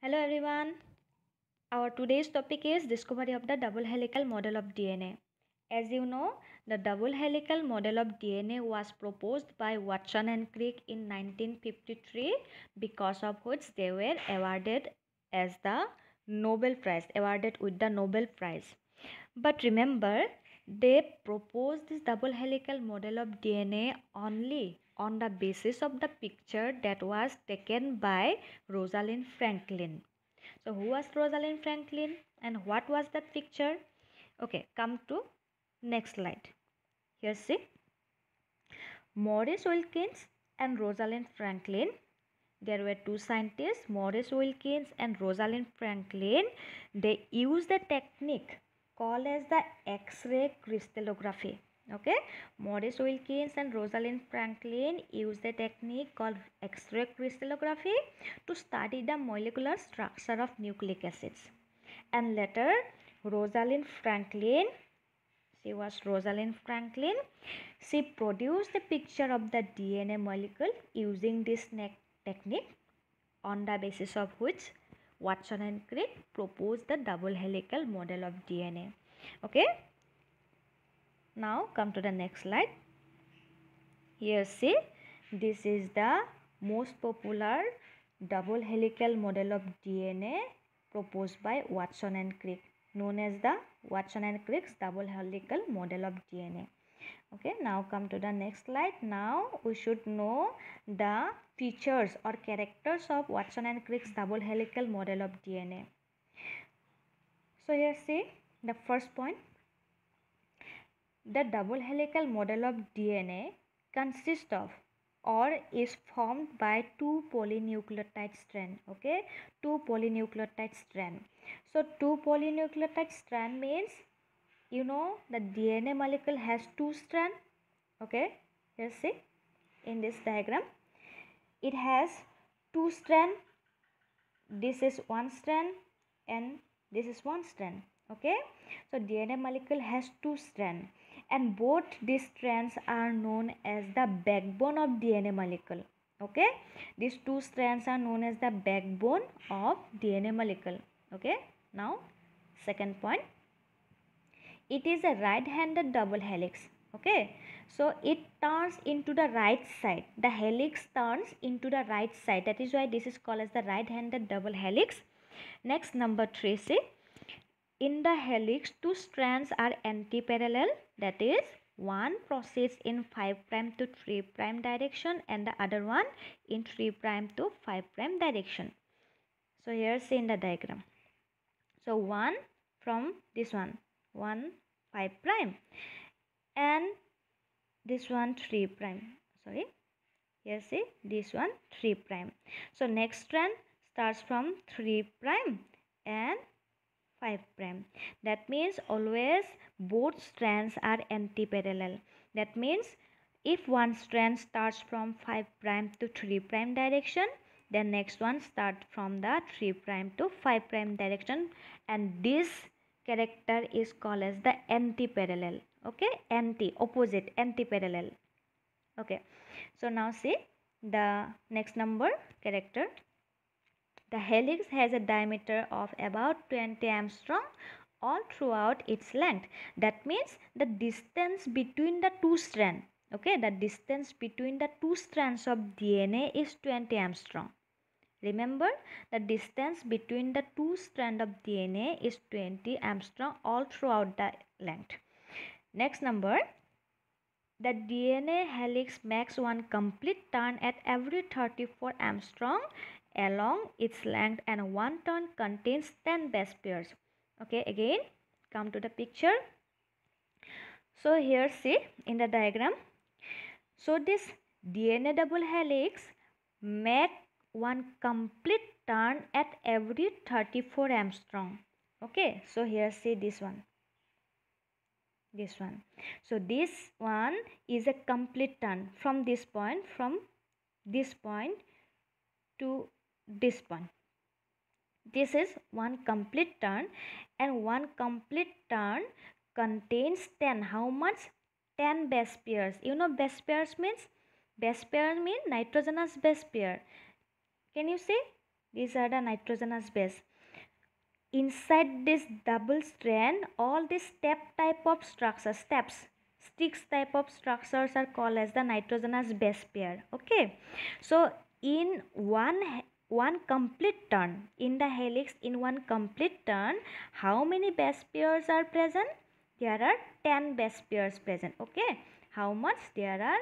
Hello everyone. Our today's topic is discovery of the double helical model of DNA. As you know, the double helical model of DNA was proposed by Watson and Crick in 1953, because of which they were awarded as the Nobel Prize, awarded with the Nobel Prize. But remember, they proposed this double helical model of DNA only on the basis of the picture that was taken by Rosalind Franklin. So who was Rosalind Franklin and what was that picture? Okay, come to next slide. Here see, Maurice Wilkins and Rosalind Franklin. There were two scientists, Maurice Wilkins and Rosalind Franklin. They used the technique called as the X-ray crystallography. Okay, Maurice Wilkins and Rosalind Franklin used the technique called X-ray crystallography to study the molecular structure of nucleic acids. And later, Rosalind Franklin, she was Rosalind Franklin, she produced a picture of the DNA molecule using this technique, on the basis of which Watson and Crick proposed the double helical model of DNA. Okay, now come to the next slide. Here see, this is the most popular double helical model of DNA proposed by Watson and Crick, known as the Watson and Crick's double helical model of DNA. Okay, now come to the next slide. Now we should know the features or characters of Watson and Crick's double helical model of DNA. So here see the first point. The double helical model of DNA consists of or is formed by two polynucleotide strand. Okay, two polynucleotide strand. So two polynucleotide strand means, you know, the DNA molecule has two strands. Okay, here see in this diagram, it has two strands. This is one strand and this is one strand. Okay, so DNA molecule has two strands, and both these strands are known as the backbone of DNA molecule. Okay, these two strands are known as the backbone of DNA molecule. Okay, now second point, it is a right-handed double helix. Okay, so it turns into the right side. The helix turns into the right side. That is why this is called as the right-handed double helix. Next, number 3, see, in the helix, two strands are anti-parallel. That is, one proceeds in 5' to 3' direction and the other one in 3' to 5' direction. So here see in the diagram. So one from this one 5' and this one 3'. Sorry, here see this one 3'. So next strand starts from 3' and 5'. That means always both strands are anti-parallel. That means if one strand starts from 5' to 3' direction, then next one starts from the 3' to 5' direction, and this character is called as the anti-parallel. Okay, opposite, anti-parallel. Okay, so now see the next number character. The helix has a diameter of about 20 angstrom all throughout its length. That means the distance between the two strands, okay, the distance between the two strands of DNA is 20 angstrom. Remember, the distance between the two strands of DNA is 20 angstrom all throughout the length. Next number, the DNA helix makes one complete turn at every 34 angstrom along its length, and one turn contains 10 base pairs. Okay, again come to the picture. So here see in the diagram. So this DNA double helix make one complete turn at every 34 angstrom. Okay, so here see this one. So this one is a complete turn from this point to this point. This is one complete turn, and one complete turn contains 10. How much? 10 base pairs. You know base pairs means? Base pair means nitrogenous base pair. Can you see? These are the nitrogenous base. Inside this double strand, all these step type of structures, sticks type of structures are called as the nitrogenous base pair. Okay, so in one complete turn in the helix, in one complete turn, how many base pairs are present? There are 10 base pairs present. Okay, how much? There are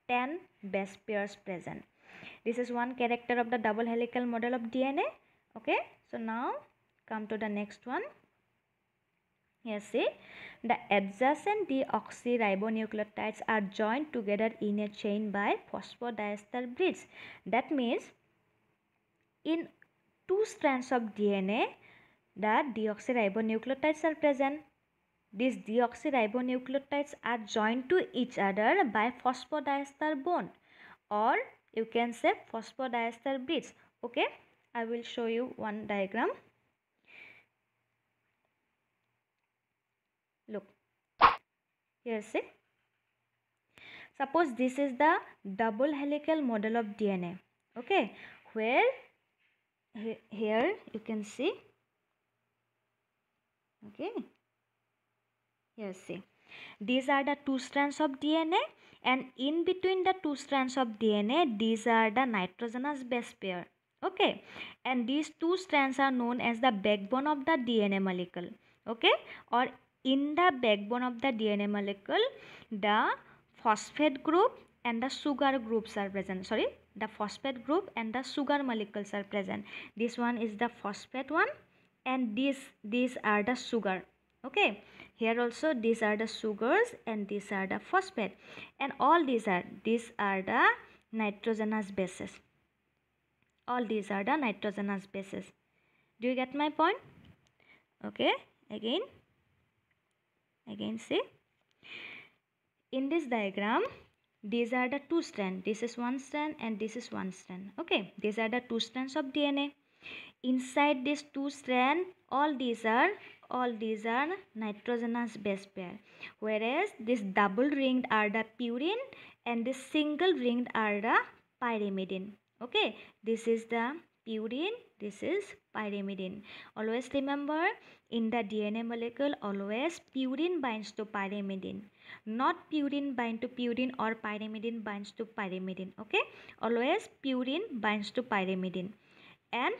10 base pairs present. This is one character of the double helical model of DNA. Okay, so now come to the next one. Here see, the adjacent deoxyribonucleotides are joined together in a chain by phosphodiester bridge. That means in two strands of DNA, the deoxyribonucleotides are present. These deoxyribonucleotides are joined to each other by phosphodiester bond, or you can say phosphodiester bridge. Okay, I will show you one diagram. Look, here see, suppose this is the double helical model of DNA. Okay, where here you can see. Okay, here see, these are the two strands of DNA, and in between the two strands of DNA, these are the nitrogenous base pair. Okay, and these two strands are known as the backbone of the DNA molecule. Okay, or in the backbone of the DNA molecule, the phosphate group and the sugar groups are present. Sorry, the phosphate group and the sugar molecules are present. This one is the phosphate one, and these are the sugar. Okay, here also these are the sugars and these are the phosphate, and all these are the nitrogenous bases. All these are the nitrogenous bases. Do you get my point? Okay, again see, in this diagram, these are the two strands. This is one strand and this is one strand. Okay, these are the two strands of DNA. Inside these two strands, all these are nitrogenous base pair, whereas this double ringed are the purine and this single ringed are the pyrimidine. Okay, this is the purine, this is pyrimidine. Always remember, in the DNA molecule, always purine binds to pyrimidine, not purine bind to purine or pyrimidine binds to pyrimidine. Okay, always purine binds to pyrimidine. And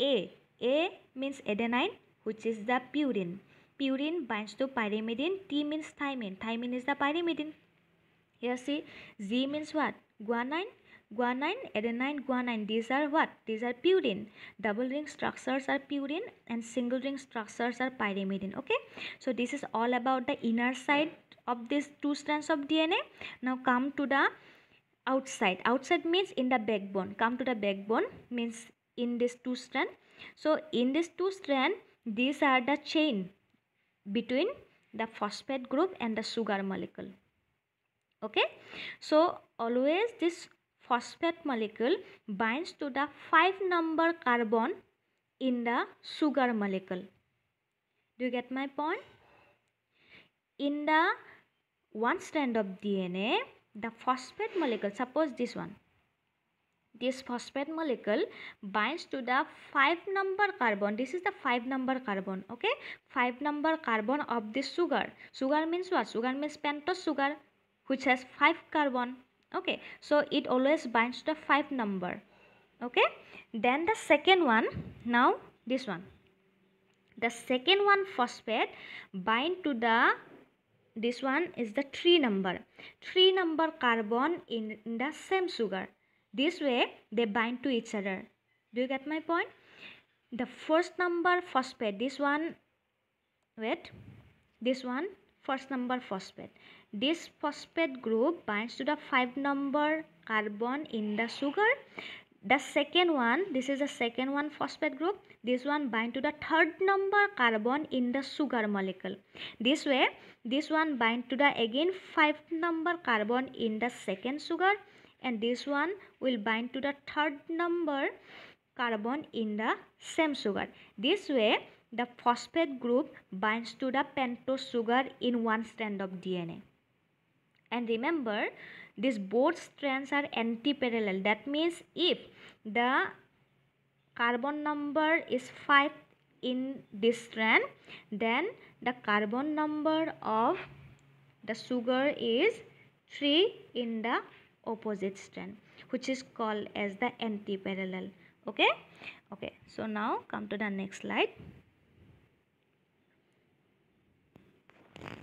A means adenine, which is the purine. Purine binds to pyrimidine. T means thymine. Thymine is the pyrimidine. Here see, Z means what? Guanine. Guanine, adenine, guanine. These are what? These are purine. Double ring structures are purine and single ring structures are pyrimidine. Okay. So this is all about the inner side of these two strands of DNA. Now come to the outside. Outside means in the backbone. Come to the backbone means in this two strand. So in this two strand, these are the chain between the phosphate group and the sugar molecule. Okay, so always this phosphate molecule binds to the 5 number carbon in the sugar molecule. Do you get my point? In the one strand of DNA, the phosphate molecule, suppose this one, this phosphate molecule binds to the 5 number carbon. This is the 5 number carbon. Okay, 5 number carbon of this sugar. Sugar means what? Sugar means pentose sugar, which has 5 carbon. Okay, so it always binds to 5 number. Okay, then the second one, now this one, the second one phosphate bind to the, this one is the 3 number carbon in the same sugar. This way they bind to each other. Do you get my point? The first number phosphate, this one, wait, this one first number phosphate. This phosphate group binds to the 5 number carbon in the sugar. The second one, this is the second one phosphate group. This one bind to the 3rd number carbon in the sugar molecule. This way, this one bind to the again 5 number carbon in the second sugar, and this one will bind to the 3rd number carbon in the same sugar. This way, the phosphate group binds to the pentose sugar in one strand of DNA. And remember, these both strands are anti-parallel. That means if the carbon number is 5 in this strand, then the carbon number of the sugar is 3 in the opposite strand, which is called as the anti-parallel. Okay, so now come to the next slide.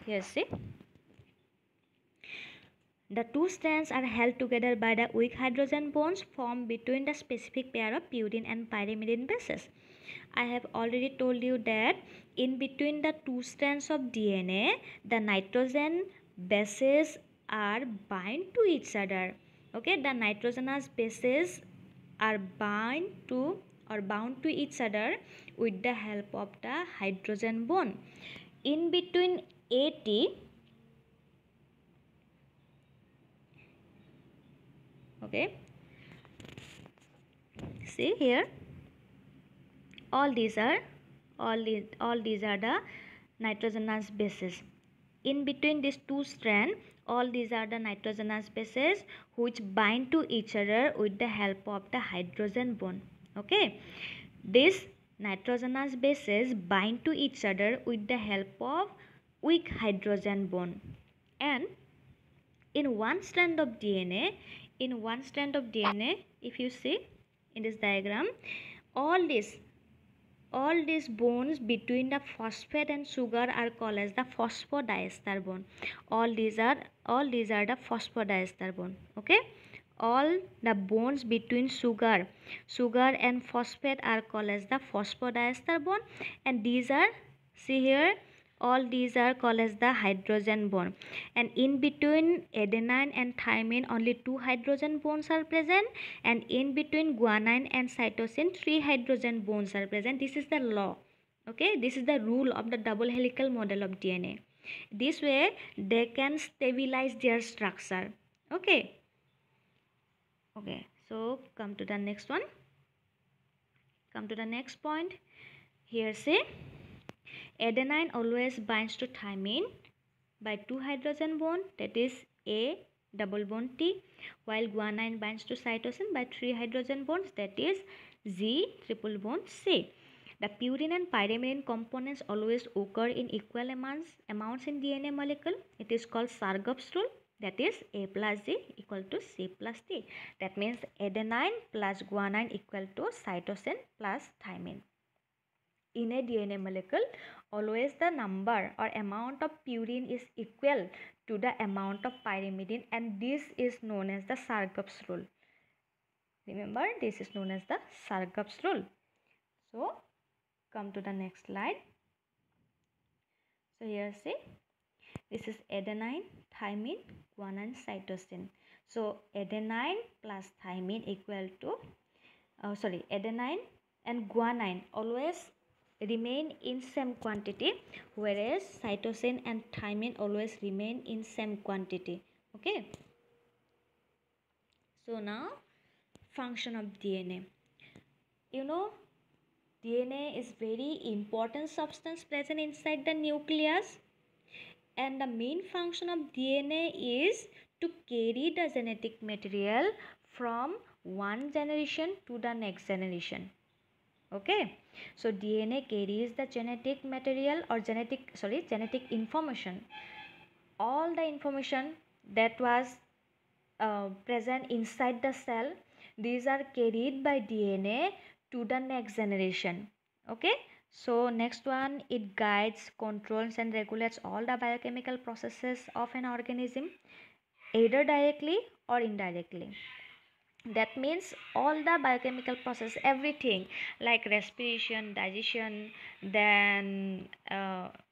Here see, the two strands are held together by the weak hydrogen bonds formed between the specific pair of purine and pyrimidine bases. I have already told you that in between the two strands of DNA, the nitrogen bases are bind to each other. Okay, the nitrogenous bases are bound to each other with the help of the hydrogen bond. In between AT, okay, see here, all these are the nitrogenous bases. In between these two strands, all these are the nitrogenous bases which bind to each other with the help of the hydrogen bond. Okay, these nitrogenous bases bind to each other with the help of weak hydrogen bond. And in one strand of DNA, if you see in this diagram, all these bonds between the phosphate and sugar are called as the phosphodiester bond. All these are the phosphodiester bond. Okay, all the bonds between sugar and phosphate are called as the phosphodiester bond, and these are, see here, all these are called as the hydrogen bond. And in between adenine and thymine, only 2 hydrogen bonds are present, and in between guanine and cytosine, 3 hydrogen bonds are present. This is the law. Okay, this is the rule of the double helical model of DNA. This way they can stabilize their structure. Okay, so come to the next one, come to the next point. Here say, adenine always binds to thymine by 2 hydrogen bond, that is A double bond T, while guanine binds to cytosine by 3 hydrogen bonds, that is Z triple bond C. The purine and pyrimidine components always occur in equal amounts in DNA molecule. It is called Chargaff's rule, that is A plus Z equal to C plus T. That means adenine plus guanine equal to cytosine plus thymine. In a DNA molecule, always the number or amount of purine is equal to the amount of pyrimidine, and this is known as the Chargaff's rule. Remember, this is known as the Chargaff's rule. So, come to the next slide. So, here see, this is adenine, thymine, guanine, cytosine. So, adenine plus thymine equal to, adenine and guanine always remain in same quantity, whereas cytosine and thymine always remain in same quantity. Okay, so now function of DNA. You know, DNA is very important substance present inside the nucleus, and the main function of DNA is to carry the genetic material from one generation to the next generation. Okay, so DNA carries the genetic material or genetic information. All the information that was present inside the cell, these are carried by DNA to the next generation. Okay, so next one, it guides, controls and regulates all the biochemical processes of an organism, either directly or indirectly. That means all the biochemical process, everything like respiration, digestion, then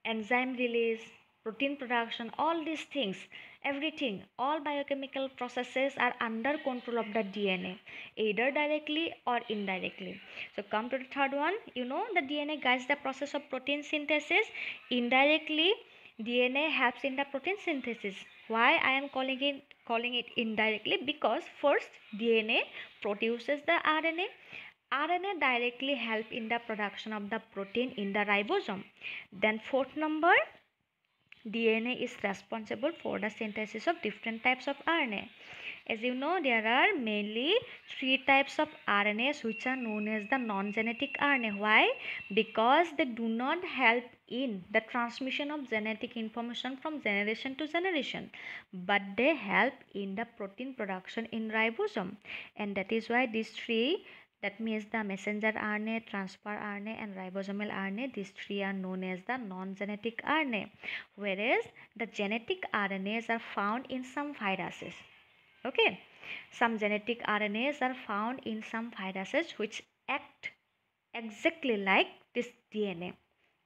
enzyme release, protein production, all these things, everything, all biochemical processes are under control of the DNA, either directly or indirectly. So come to the third one. You know, the DNA guides the process of protein synthesis. Indirectly, DNA helps in the protein synthesis. Why I am calling it indirectly? Because first, DNA produces the RNA. RNA directly help in the production of the protein in the ribosome. Then fourth number, DNA is responsible for the synthesis of different types of RNA. As you know, there are mainly 3 types of RNAs which are known as the non-genetic RNA. Why? Because they do not help in the transmission of genetic information from generation to generation, but they help in the protein production in ribosome. And that is why these 3, that means the messenger RNA, transfer RNA and ribosomal RNA, these 3 are known as the non-genetic RNA. Whereas the genetic RNAs are found in some viruses. Okay, some genetic RNAs are found in some viruses which act exactly like this DNA.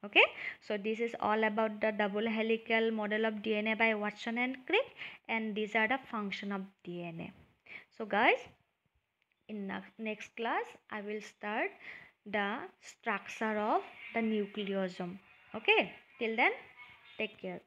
Okay, so this is all about the double helical model of DNA by Watson and Crick, and these are the function of DNA. So guys, in next class I will start the structure of the nucleosome. Okay, till then, take care.